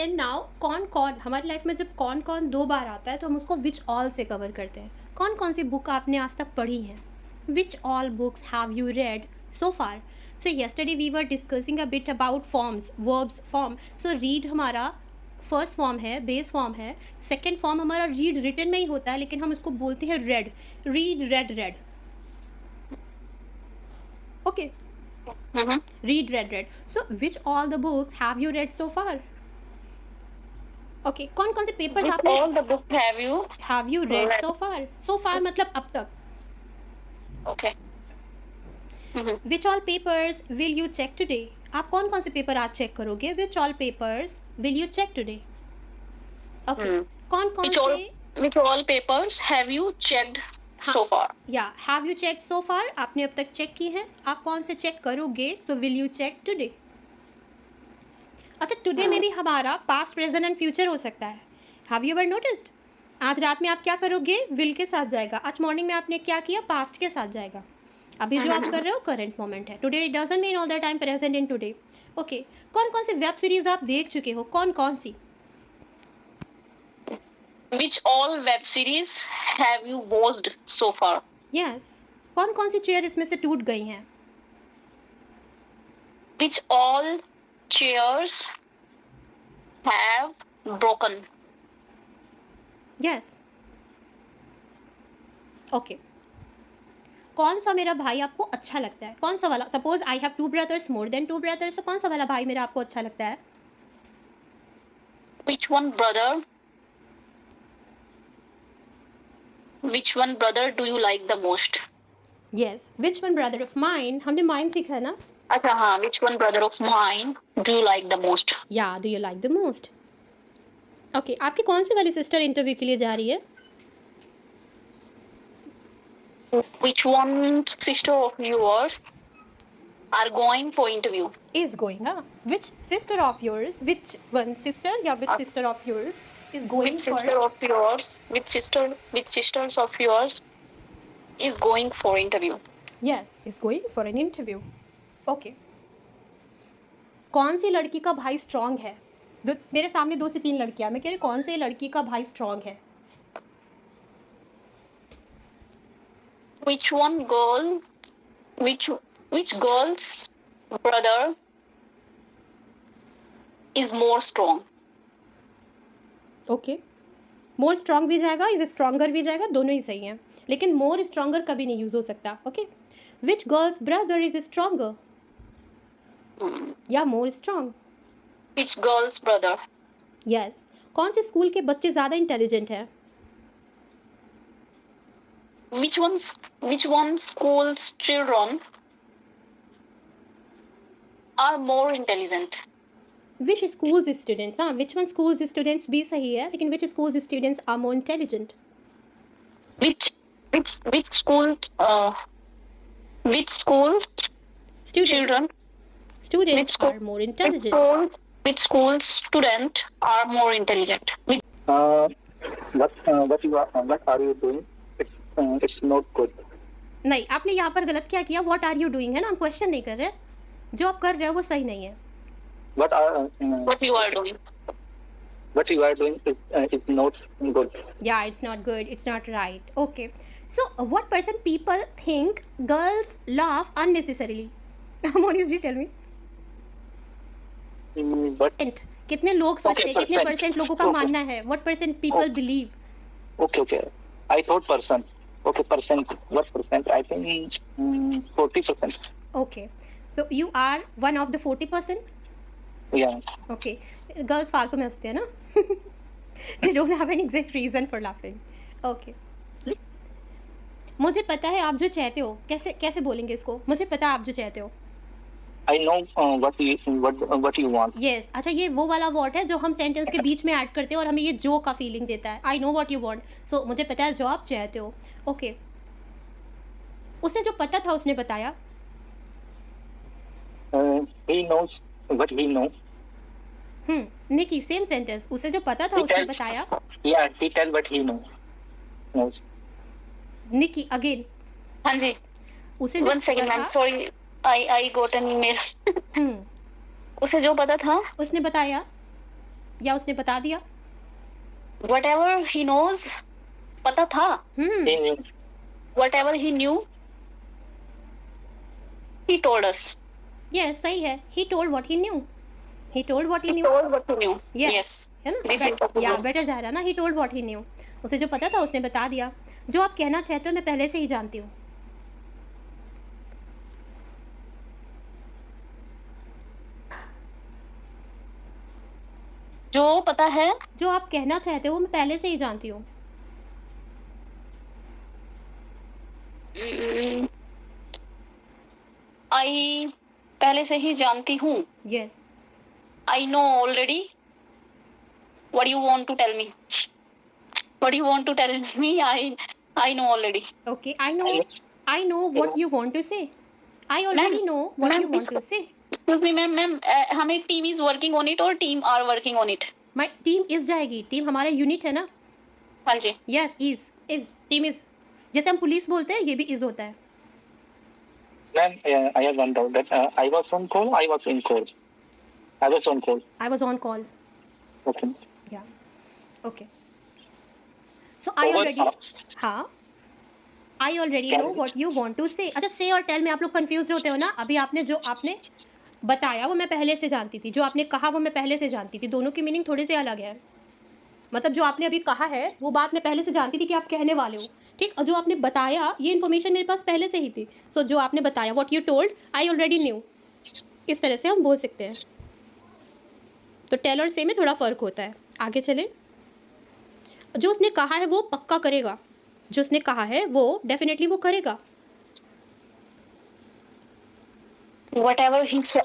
And now कौन कौन हमारी लाइफ में जब कौन कौन दो बार आता है तो हम उसको विच ऑल से कवर करते हैं। कौन कौन सी बुक आपने आज तक पढ़ी हैं? Which all books have you read so far? So yesterday we were discussing a bit about forms, verbs, form. So read हमारा फर्स्ट फॉर्म है, बेस फॉर्म है। सेकेंड फॉर्म हमारा रीड रिटन में ही होता है, लेकिन हम उसको बोलते हैं read. Read, read, read. Okay, Mm-hmm. read, read, read. So which all the books have you read so far? Okay, कौन कौन से पेपर्स Which आपने all the books have you have you read read? So far? So far मतलब अब तक। Okay. Mm-hmm. Which all papers will you check today? आप कौन कौन से पेपर आज चेक करोगे? Which all papers will you check today? Okay, कौन कौन Which all papers have you checked so far? या हैव यू चेक सो फार? आपने अब तक चेक की हैं। आप कौन से चेक करोगे? So will you check today. अच्छा, टुडे में भी हमारा पास्ट, प्रेजेंट एंड फ्यूचर हो सकता है। Have you ever noticed? आज रात में आप क्या करोगे? विल के साथ जाएगा। आज मॉर्निंग में आपने क्या किया? पास्ट के साथ जाएगा। अभी जो आप कर रहे हो करंट मोमेंट है। Today doesn't mean all the time present in today. Okay, कौन कौन सी वेब सीरीज आप देख चुके हो? कौन कौन सी? Which all web series have you watched so far? Yes, कौन कौन सी चेयर इसमें से टूट गई हैं? Which all chairs have broken? Yes, okay. कौन सा मेरा भाई आपको अच्छा लगता है? कौन सा वाला? Suppose I have 2 brothers, more than 2 brothers, तो कौन सा वाला भाई मेरा आपको अच्छा लगता है? Which one brother do you like the most? Yes, which one brother of mine, हमने माइन सीखा है ना? अच्छा हाँ, which one brother of mine do you like the most? या do you like the most? Okay, आपकी कौन सी वाली सिस्टर इंटरव्यू के लिए जा रही है? Which one sister of yours are going for interview? Is going, हाँ. Which sister of yours? Which one sister? या which sister of yours is going Which for? sister of yours? Which sisters of yours is going for interview? Yes, is going for an interview. Okay. कौन सी लड़की का भाई strong है? मेरे सामने 2 से 3 लड़कियां, मैं कह रही कौन सी लड़की का भाई स्ट्रांग है? Which girl's brother is more strong? Okay, more strong भी जाएगा, इज स्ट्रॉन्गर भी जाएगा, दोनों ही सही हैं, लेकिन मोर स्ट्रॉन्गर कभी नहीं यूज हो सकता। Okay, which girls brother is stronger या more strong? Which girl's brother? Yes, कौन से स्कूल के बच्चे ज़्यादा इंटेलिजेंट हैं? Which one school's children are more intelligent? Which schools students, हाँ, विच वन स्कूल्स स्टूडेंट्स भी सही है, लेकिन which schools students are more intelligent? Which school children? Students are more intelligent. Which school's student are more intelligent? What are you doing? It's not good. नहीं, आपने यहाँ पर गलत क्या किया? What are you doing है ना, हम क्वेश्चन नहीं कर रहे। जो आप कर रहे हो वो सही नहीं है। What you are doing? What you are doing is not good. Yeah, it's not good. It's not right. Okay. So, what % people think girls laugh unnecessarily? Monish ji, tell me. But कितने लोग सोचते हैं? कितने % लोगों का Okay. मानना है? What % people believe? okay. I thought percent. Okay, percent. What percent? I think 40%. Okay. So, you are one of the 40%? Yeah. Okay. Girls फालतू में हंसते हैं ना? They don't have an exact reason for laughing. Okay. मुझे पता है आप जो चाहते हो। कैसे बोलेंगे इसको? मुझे पता है आप जो चाहते हो। I know what you want. Yes. अच्छा, ये वो वाला वर्ड है जो हम सेंटेंस के बीच में ऐड करते हैं और हमें ये जो का फीलिंग देता है। I know what you want. So मुझे पता है जो आप चाहते हो। Okay. उसे जो पता था उसने बताया। He knows what he knows. Niki, same sentence. उसे जो पता था उसने बताया। Yeah, he tell what he knows. Niki, again. हाँ जी। उसे One second, I'm sorry. I got an email. उसे जो पता था उसने बताया। या उसने बता दिया? Whatever he knows, पता था. He knew. Whatever he knew, he told us. Yes, सही है. He told what he knew. He told what he He knew. told what he knew. Yes. है ना? This is possible. या better जा रहा है ना. He told what he knew. उसे जो पता था उसने बता दिया. जो आप कहना चाहते हो मैं पहले से ही जानती हूँ. जो पता है, जो आप कहना चाहते हो मैं पहले से ही जानती हूँ. I पहले से ही जानती हूँ. Yes. I know already. What do you want to tell me? What do you want to tell me? I know already. Okay, I know what you want to say. I already know what ma'am, you want to say. Excuse me, ma'am. हमें team is working on it और team are working on it. My team is जाएगी. Team हमारा unit है ना. हाँ जी. Yes, is team is. जैसे हम पुलिस बोलते हैं ये भी इज होता है. Ma'am, I have one doubt that I was on call. I was in call. I was on call. I was on call. Okay. Yeah. Okay. So I Over, already हाँ. I already know what you want to say. अच्छा, say और tell में आप लोग confuse होते हो ना. अभी आपने जो आपने बताया वो मैं पहले से जानती थी. जो आपने कहा वो मैं पहले से जानती थी. दोनों की मीनिंग थोड़ी सी अलग है. मतलब जो आपने अभी कहा है वो बात मैं पहले से जानती थी कि आप कहने वाले हो. ठीक. और जो आपने बताया ये इन्फॉर्मेशन मेरे पास पहले से ही थी. सो जो आपने बताया what you told I already knew. इस तरह से हम बोल सकते हैं. तो टेल और से में थोड़ा फ़र्क होता है. आगे चलें. जो उसने कहा है वो पक्का करेगा. जो उसने कहा है वो डेफिनेटली वो करेगा. Whatever he said,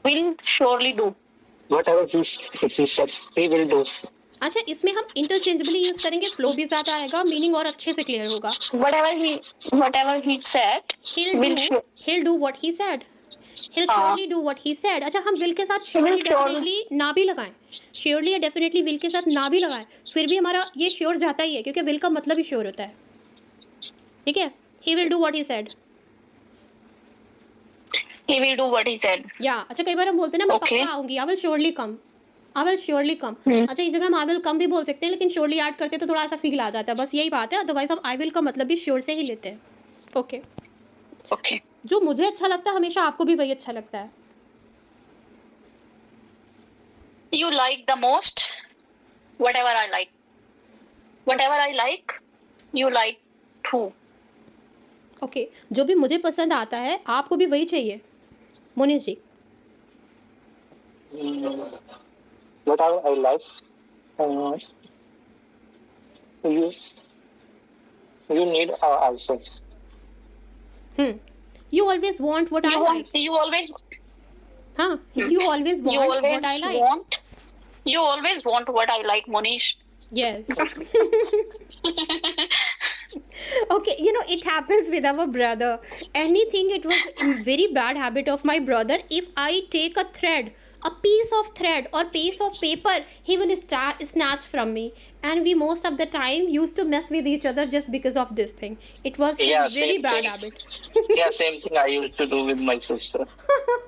will surely do. Whatever he said, he will do. अच्छा, इसमें हम इंटरचेंजेबली यूज़ करेंगे. फ्लो भी ज़्यादा आएगा, मीनिंग और अच्छे से क्लियर होगा. Whatever he said, he'll do what he said. He'll surely do what he said. अच्छा, हम will के साथ surely definitely ना भी लगाएं. Surely या definitely will के साथ ना भी लगाएं, फिर भी हमारा ये sure जाता ही है क्योंकि will का मतलब ही sure होता है. ठीक है. He will do what he said. He will do what he said. या अच्छा, कई बार हम बोलते हैं ना मैं Okay. पक्का आऊंगी. I will surely come. I will surely come. अच्छा, इस जगह हम I will come भी बोल सकते हैं लेकिन surely ऐड करते तो थोड़ा सा फील आ जाता है. बस यही बात है. अदरवाइज हम I will का मतलब भी sure से ही लेते हैं. ओके. Okay. जो मुझे अच्छा लगता है हमेशा आपको भी वही अच्छा लगता है. You like the most whatever I like. Whatever I like, you like too. Okay. जो भी मुझे पसंद आता है आपको भी वही चाहिए. मोनिश जी. Whatever I like, you need also. You always want what I like. You always हाँ. You always want what I like. You always want what I like, Monish. Yes. Okay, you know, it happens with our brother. Anything, it was a very bad habit of my brother. If I take a thread, a piece of thread or piece of paper, he will snatch from me. And we most of the time used to mess with each other just because of this thing. It was a very same bad thing. habit. Yeah, same thing I used to do with my sister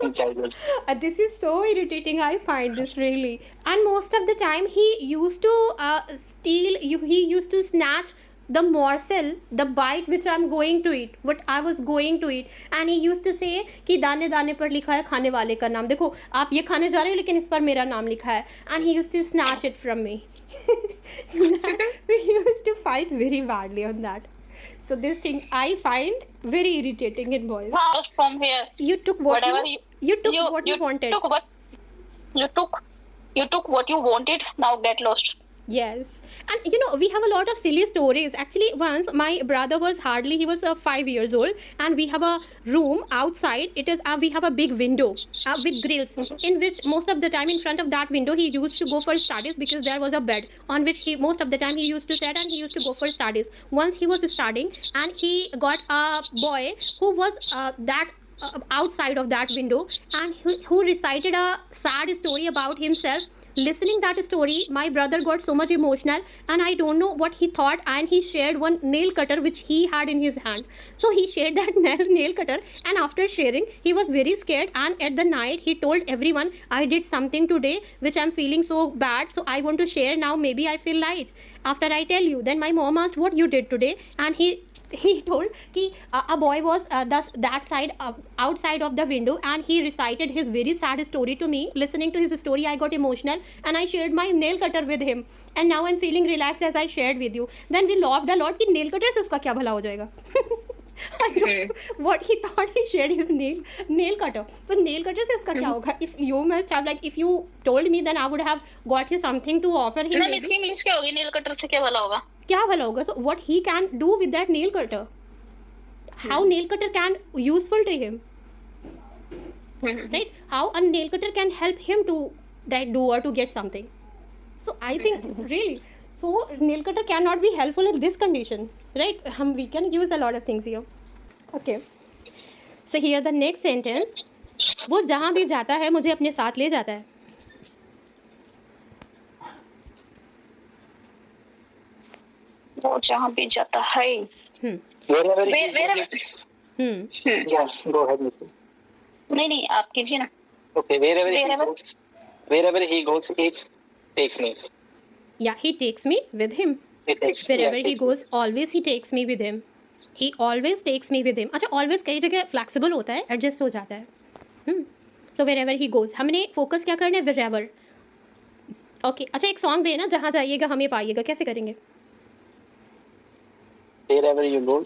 in childhood. This is so irritating. I find this really. And most of the time he used to steal. He used to snatch the morsel, the bite which I'm going to eat, what I was going to eat, and he used to say कि दाने दाने पर लिखा है खाने वाले का नाम. देखो आप ये खाने जा रहे हो लेकिन इस पर मेरा नाम लिखा है. And he used to snatch it from me. We used to fight very badly on that. So this thing I find very irritating in boys. From here. You took what Whatever you took what you wanted. You took what you wanted. Now get lost. Yes. And you know, we have a lot of silly stories. Actually, once my brother was 5 years old, and we have a room outside. It is we have a big window with grills, in which most of the time in front of that window he used to go for studies because there was a bed on which he most of the time he used to sit and he used to go for studies. Once he was studying and he got a boy who was outside of that window and who recited a sad story about himself listening that story, my brother got so much emotional, and I don't know what he thought, and he shared one nail cutter which he had in his hand. So he shared that nail cutter, and after sharing, he was very scared, and at the night he told everyone, I did something today which I'm feeling so bad, so I want to share now, maybe I feel light after I tell you. Then my mom asked what you did today, and he told कि a boy was that side outside of the window, and he recited his very sad story to me. Listening to his story, I got emotional, and I shared my nail cutter with him, and now I'm feeling relaxed as I shared with you. Then we laughed a lot कि nail cutter से उसका क्या भला हो जाएगा. I don't know what he thought. He shared his nail cutter. So nail cutter से उसका क्या होगा? If you must have, like, if you told me, then I would have got you something to offer him. Ma'am इसकी English क्या होगी? Nail cutter से क्या भला होगा? क्या भला होगा? So what he can do with that nail cutter? How nail cutter can useful to him? Right? How a nail cutter can help him to do or to get something. So I think really, so nail cutter cannot be helpful in this condition, right? We can use a lot of things here. Okay. So here the next sentence. वो जहाँ भी जाता है मुझे अपने साथ ले जाता है. वो जहाँ भी जाता है. Wherever he Wherever. goes, yeah, go ahead, Nikhil. नहीं आप कीजिए ना. Okay, wherever he goes, he takes me. Yeah, he takes me with him. Wherever he goes, always he takes me with him. He always takes me with him. अच्छा, always कई जगह flexible होता है, adjust हो जाता है. So wherever he goes, हमने focus क्या करना है? Wherever. Okay. अच्छा, एक song भी है ना, जहाँ जाइएगा हमें पाइएगा. कैसे करेंगे? Wherever you go,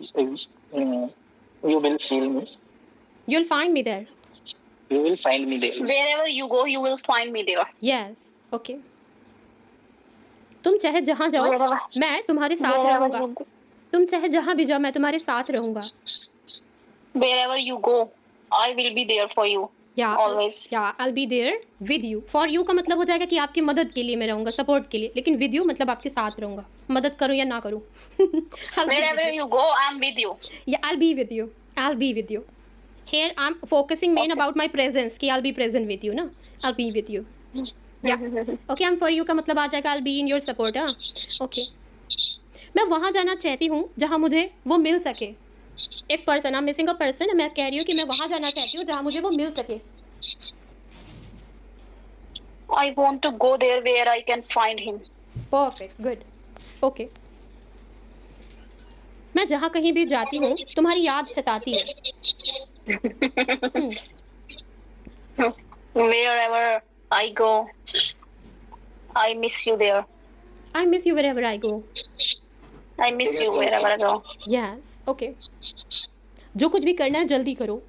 you will feel me. You'll find me there. You will find me there. Wherever you go, you will find me there. Yes. Okay. तुम चाहे जहाँ जाओ, Wherever. मैं तुम्हारे साथ Wherever रहूँगा. you go. तुम चाहे जहाँ भी जाओ, मैं तुम्हारे साथ रहूँगा. Wherever you go, I will be there for you. Yeah. Always. Yeah, I'll be there with you. For you का मतलब हो जाएगा कि आपकी मदद के लिए मैं रहूँगा, सपोर्ट के लिए. लेकिन with you मतलब आपके साथ रहूँगा. मदद करूँ या ना करूँ. Wherever you go, I'm with you. Yeah, I'll be with you. I'll be with you. Here I'm focusing main about my presence कि I'll be present with you ना. I'll be with you. Yeah. Okay, I'm for you का मतलब आ जाएगा I'll be in your support. हाँ. Okay. मैं वहाँ जाना चाहती हूँ जहाँ मुझे वो मिल सके. एक person, I'm missing a person. मैं कह रही हूँ कि मैं वहाँ जाना चाहती हूँ जहाँ मुझे वो मिल सके. I want to go there where I can find him. Perfect. Good. Okay. मैं जहाँ कहीं भी जाती हूँ तुम्हारी याद सताती है. Wherever I go, I miss you there. I miss you wherever I go. I miss you wherever I go. Yes. Okay. जो कुछ भी करना है जल्दी करो.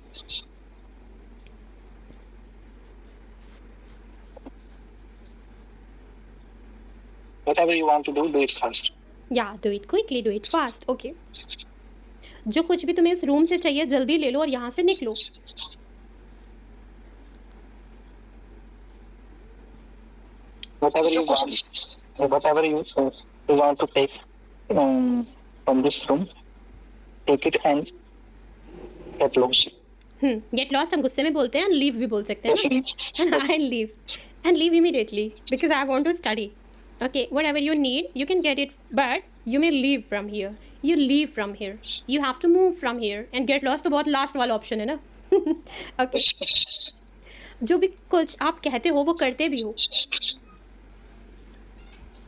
Whatever you want to do it fast. Yeah, do it quickly, do it fast. Okay. जो कुछ भी तुम्हें इस रूम से चाहिए जल्दी ले लो और यहाँ से निकलो. Whatever you want to take from this room, take it and get lost. Get lost हम गुस्से में बोलते हैं, and leave भी बोल सकते हैं ना. And leave immediately because I want to study. Okay, whatever you need, you can get it, but you may leave from here. You leave from here. You have to move from here and get lost. तो बहुत last वाला option है ना. Okay. जो भी कुछ आप कहते हो वो करते भी हो.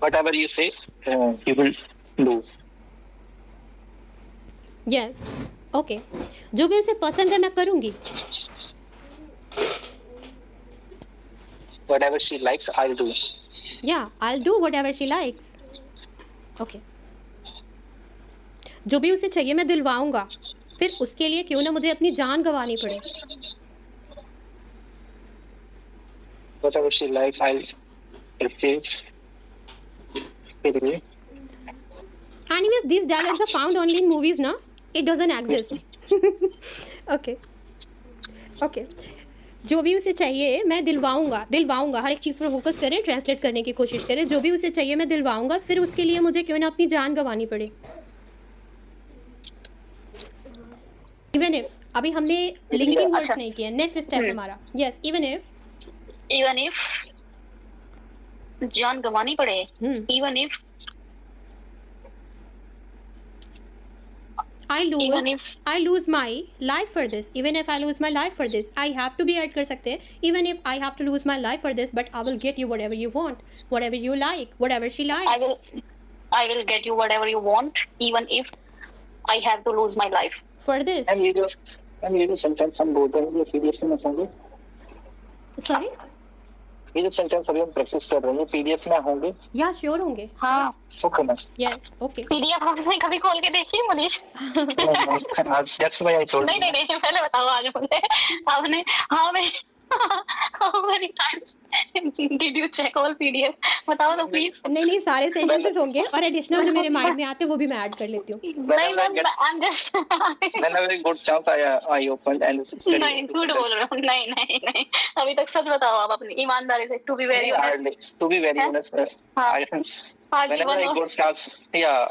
Whatever you say, you will do. Yes. Okay. जो भी उसे पसंद है मैं करूँगी. Whatever she likes, I'll do. Yeah, I'll do whatever she likes. Okay. जो भी उसे चाहिए मैं दिलवाऊंगा. फिर उसके लिए क्यों ना मुझे अपनी जान गंवानी पड़े. Whatever she likes, I'll refuse. Anyways, these dialogues are found only in movies, na? It doesn't exist. Okay. Okay. जो भी उसे चाहिए मैं दिलवाऊंगा. हर एक चीज़ पर फोकस करें, ट्रांसलेट करने की कोशिश करें. जो भी उसे चाहिए मैं दिलवाऊंगा, फिर उसके लिए मुझे क्यों ना अपनी जान गंवानी पड़े. Even if अभी हमने लिंकिंग वर्ड्स नहीं किए. नेक्स्ट स्टेप हमारा. Yes, even if जान गंवानी पड़े, even if I lose my life for this. Even if I lose my life for this, I have to be add कर सकते हैं. Even if I have to lose my life for this, but I will get you whatever you want, whatever you like, whatever she likes. I will get you whatever you want, even if I have to lose my life for this. And ये जो sentence हम बोलते हैं ये PDF में होंगे. Sorry? ये जो sentence अभी हम practice कर रहे हैं ये PDF में होंगे. Yeah, sure होंगे. हाँ. Okay ma'am. Yes, okay. PDF आपने कभी खोल के देखी है Manish? That's why I told. नहीं पहले बताओ आज मुझे. आपने हाँ मैं How many times did you check all PDF? बताओ तो प्लीज. नहीं सारे सेंटेंसेस होंगे और एडिशनल जो मेरे माइंड में आते हैं वो भी मैं ऐड कर लेती हूँ. नहीं ma'am I'm just. Whenever I got chance I opened and. नहीं झूठ बोल रहे हो. नहीं अभी तक सच बताओ आप अपनी ईमानदारी से. To be very honest. To be very honest. Whenever I got chance, yeah.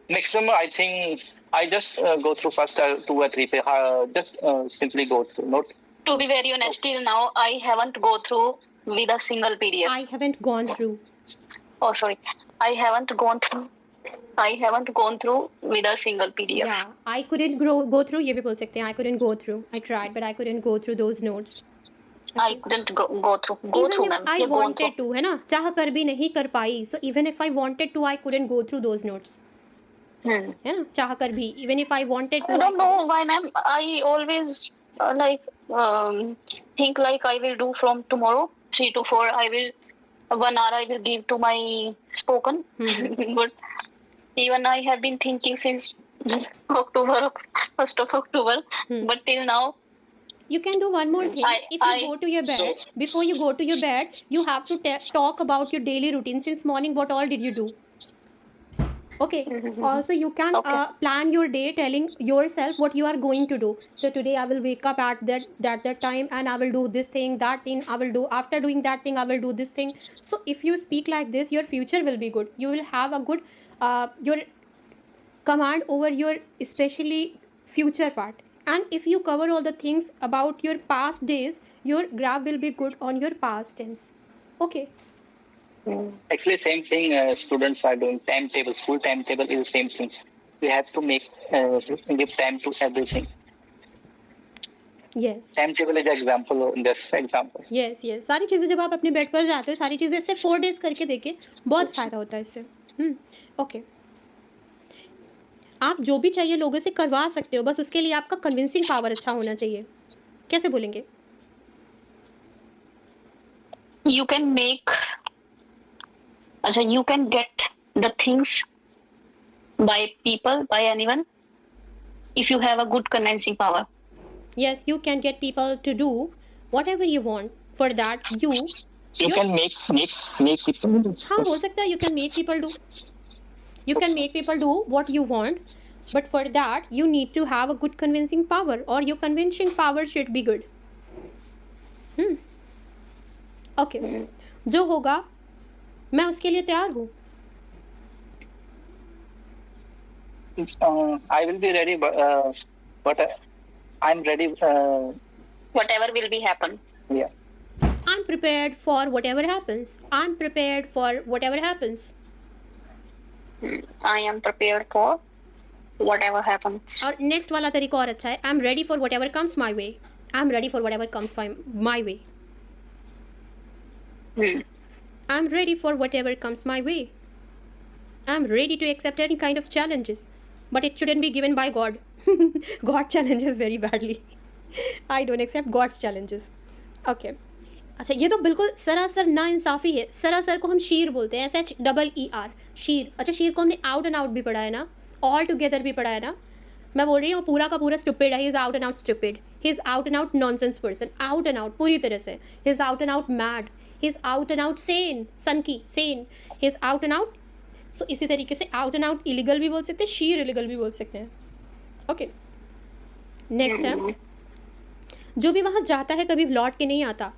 Maximum I think I just go through first 2 or 3 pages. Just simply go through. Not. To be very honest, till now I haven't go through with a single PDF. I haven't gone through. Oh, sorry. I haven't gone through with a single PDF. Yeah, I couldn't go through. ये भी बोल सकते हैं. I couldn't go through. I tried, but I couldn't go through those notes. I couldn't go through. Even if I wanted to, है ना? चाह कर भी नहीं कर पाई. So even if I wanted to, I couldn't go through those notes. है ना? चाह कर भी. Even if I wanted to. I don't know why, ma'am. I always think like I will do from tomorrow 3 to 4. I will 1 hour I will give to my spoken. But even I have been thinking since October, 1st of October. But till now. You can do one more thing. If you go to your bed, before you go to your bed, you have to talk about your daily routine. Since morning, what all did you do? Okay. Also, you can plan your day, telling yourself what you are going to do. So today I will wake up at that time, and I will do this thing, that thing. I will do after doing that thing. I will do this thing. So if you speak like this, your future will be good. You will have a good your command over your especially future part. And if you cover all the things about your past days, your graph will be good on your past tense. Okay. Actually, same thing students are doing. Timetable, school timetable is the same thing. We have to give time to everything. Yes. Timetable is example. Just example. Yes. सारी चीज़ें जब आप अपने bed पर जाते हो, सारी चीज़ें सिर्फ 4 days करके देखें, बहुत फ़ायदा होता है इससे. ओके. आप जो भी चाहिए लोगों से करवा सकते हो, बस उसके लिए आपका कन्विंसिंग पावर अच्छा होना चाहिए. कैसे बोलेंगे? You can make. अच्छा, you can get the things by people, by anyone, if you have a good convincing power. Yes, you can get people to do whatever you want. For that, you can make people. हाँ, हो सकता है. You can make people do. You can make people do what you want, but for that you need to have a good convincing power, or your convincing power should be good. Okay. जो होगा मैं उसके लिए तैयार हूँ. I will be ready, but I'm ready. Whatever will be happen. Yeah. I'm prepared for whatever happens. I'm prepared for whatever happens. I am prepared for whatever happens. और next वाला तरीका और अच्छा है. I'm ready for whatever comes my way. I'm ready for whatever comes my way. I'm ready for whatever comes my way. I'm ready to accept any kind of challenges, but it shouldn't be given by God. God challenges very badly. I don't accept God's challenges. Okay. अच्छा, ये तो बिल्कुल सरासर नाइंसाफ़ी है. सरासर को हम शीर बोलते हैं, SHEER. शीर. अच्छा, शीर को हमने आउट एंड आउट भी पढ़ा है ना, ऑल टुगेदर भी पढ़ा है ना. मैं बोल रही हूँ पूरा का पूरा स्टूपिड है. He is out and out stupid. He is out and out nonsense person. Out and out पूरी तरह से. He is out and out mad. He is out and out sane. सनकी sane. He is out and out. So इसी तरीके से out and out illegal भी बोल सकते हैं, शीर इलीगल भी बोल सकते हैं. ओके. नेक्स्ट है, जो भी वहाँ जाता है कभी लौट के नहीं आता.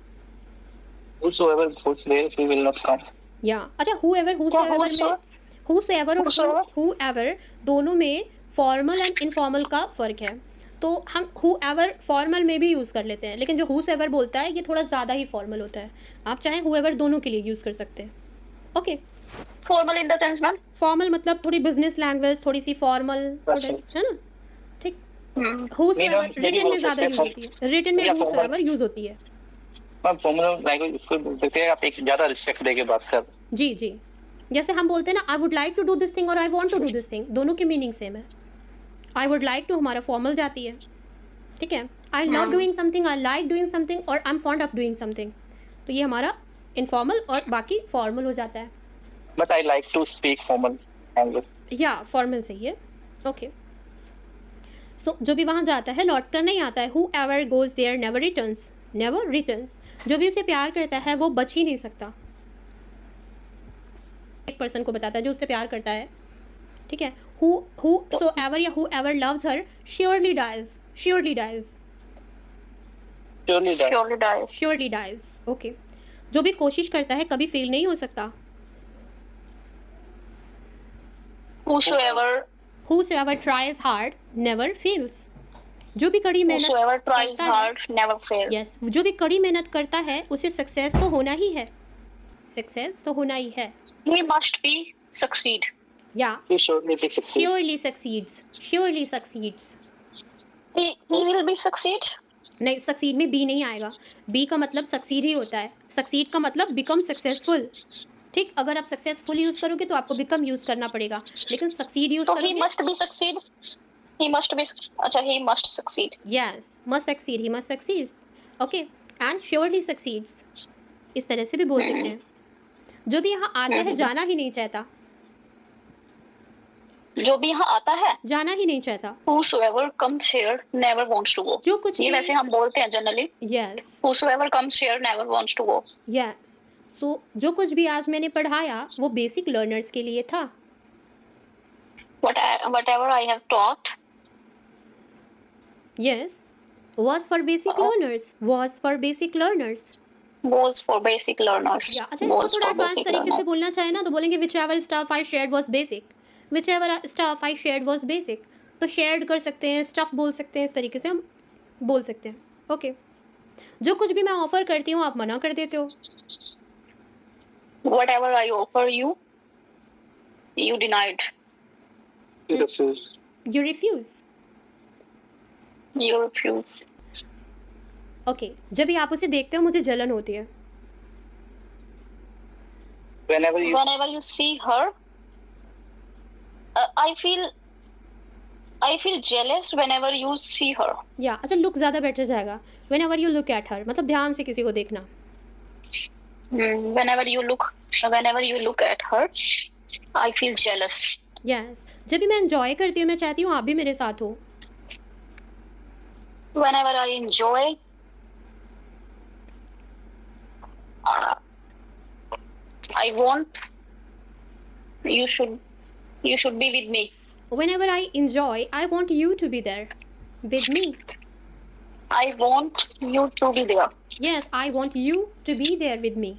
Whosoever goes there, he will not come. या अच्छा, whoever और whoever दोनों में फॉर्मल एंड इनफॉर्मल का फ़र्क है. तो हम whoever फॉर्मल में भी यूज़ कर लेते हैं, लेकिन जो whosoever बोलता है ये थोड़ा ज़्यादा ही फॉर्मल होता है. आप चाहें whoever दोनों के लिए यूज़ कर सकते हैं. Okay Formal in the sense, ma'am. Formal मतलब थोड़ी बिजनेस लैंग्वेज, थोड़ी सी फॉर्मल, थोड़ा है ना, ठीक। whosoever रिटन में ज़्यादा यूज होती है, रिटन में whosoever यूज होती है। मैम फॉर्मल लैंग्वेज उसको बोलते हैं आप एक ज़्यादा रिस्पेक्ट देके बात कर। जी जी, जैसे हम बोलते हैं ना I would like to do this thing और I want to do this thing, दोनों की मीनिंग सेम है। आई वुड लाइक टू हमारा फॉर्मल जाती है, ठीक है। I love doing something, I like doing something और I am fond of doing something, तो ये हमारा इनफॉर्मल और बाकी फॉर्मल हो जाता है। But I like to speak formal language. या फॉर्मल सही है, ओके। सो जो भी वहाँ जाता है लौट कर नहीं आता है। Whoever goes there never returns, never returns. जो भी उसे प्यार करता है वो बच ही नहीं सकता। एक पर्सन को बताता है जो उससे प्यार करता है, ठीक है। हु सो एवर या whoever loves her surely dies, surely dies, Surely dies. Surely dies, okay. जो भी कोशिश करता है कभी फेल नहीं हो सकता। Whosoever Whosoever tries hard never fails. जो भी कड़ी मेहनत whosoever tries करता है, hard never fails. यस जो भी कड़ी मेहनत करता है उसे सक्सेस तो होना ही है, सक्सेस तो होना ही है। He must be succeed. या He surely will succeed. Surely succeeds, surely succeeds. He will be succeed. नहीं, सक्सीड में बी नहीं आएगा, बी का मतलब सक्सीड ही होता है। सक्सीड का मतलब बिकम सक्सेसफुल, ठीक। अगर आप सक्सेसफुल यूज करोगे तो आपको बिकम यूज करना पड़ेगा, लेकिन सक्सीड यूज So he करोगे, must be succeed. He must be. अच्छा, he must succeed. Yes must succeed, he must succeed, okay. And surely succeeds, इस तरह से भी बोल सकते हैं। जो भी यहाँ आता है जाना ही नहीं चाहता, जो भी यहाँ आता है, जाना ही नहीं चाहता। whosoever comes here never wants to go. जो कुछ ये भी, वैसे हम बोलते हैं generally, yes whosoever comes here never wants to go. Yes. So जो कुछ भी आज मैंने पढ़ाया वो बेसिक लर्नर्स के लिए था। Whatever I have taught yes, was for basic learners, was for basic learners। was for basic learners. या अच्छा, इसको Was थोड़ा for एडवांस basic तरीके से learners. बोलना चाहे ना तो बोलेंगे whichever stuff I shared was basic, whichever stuff I shared was basic। तो shared कर सकते हैं, stuff बोल सकते हैं, इस तरीके से हम बोल सकते हैं, ओके। जो कुछ भी मैं ऑफर करती हूँ आप मना कर देते हो। Whatever I offer you, you denied. You refuse. You refuse, You refuse. Okay. जब भी आप उसे देखते हो मुझे जलन होती है। Whenever you Whenever you see her, I feel jealous whenever you see her. या अच्छा, लुक ज़्यादा बेटर जाएगा। whenever you look at her मतलब ध्यान से किसी को देखना। Whenever you look at her, I feel jealous. Yes, जब भी मैं एंजॉय करती हूँ मैं चाहती हूँ आप भी मेरे साथ हो। Whenever I enjoy, I want you should be with me. whenever I enjoy I want you to be there with me। I want you to be there. yes, I want you to be there with me।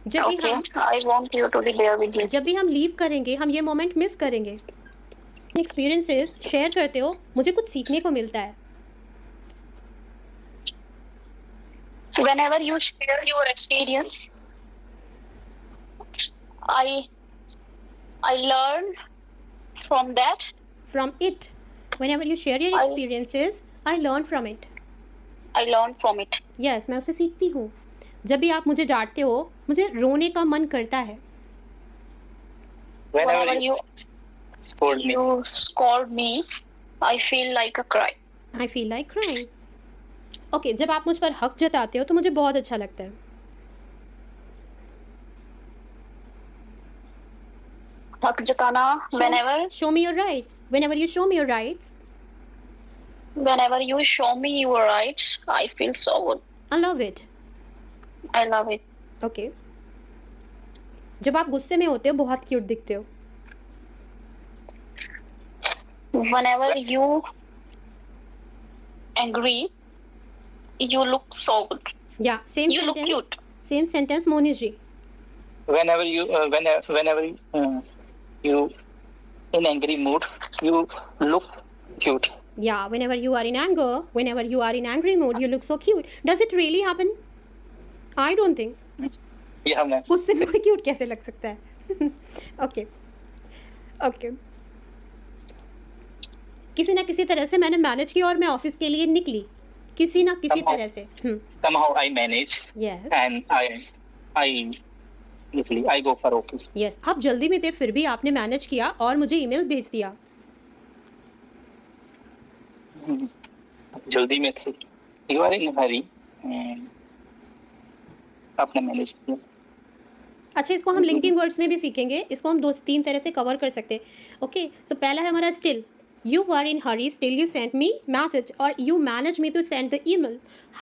जब भी Okay, हम I want you to be there with me. जब भी हम leave करेंगे हम ये moment miss करेंगे। एक्सपीरियंसेस शेयर करते हो मुझे कुछ सीखने को मिलता है। Whenever you share your experience, I learn from that. from it, whenever you share your I- experiences I learn from it। I learn from it. yes, मैं उससे सीखती हूँ। जब भी आप मुझे डांटते हो मुझे रोने का मन करता है। whenever you scold me. you scold me, I feel like a cry. I feel like crying। Okay, जब आप मुझ पर हक जताते हो तो मुझे बहुत अच्छा लगता है। हक जताना, whenever show me your rights, whenever you show me your rights you show me your rights, I feel so good. I love it। I love it. Okay, जब आप गुस्से में होते हो बहुत क्यूट दिखते हो। Whenever you angry, you look so good. या same You look cute. Same sentence Monish ji. Whenever you in angry mood, you look cute. Yeah, whenever you are in anger, whenever you are in angry mood, you look so cute. Does it really happen? I don't think. या ma'am गुस्से में कोई cute कैसे लग सकता है? Okay okay, किसी ना किसी तरह से मैंने मैनेज किया और मैं ऑफिस के लिए निकली, किसी ना किसी Somehow. तरह से। somehow I manage yes and I usually I go for office. Yes, आप जल्दी में थे फिर भी आपने मैनेज किया और मुझे ईमेल भेज दिया। जल्दी में थे, यू आर इन हरी, आपने मैनेज किया। अच्छा, इसको हम लिंकिंग वर्ड्स में भी सीखेंगे, इसको हम 2-3 तरह से कवर कर सकते हैं। ओके, तो पहला है हमारा still, you were in hurry, still you sent me message, और you manage me to send the email.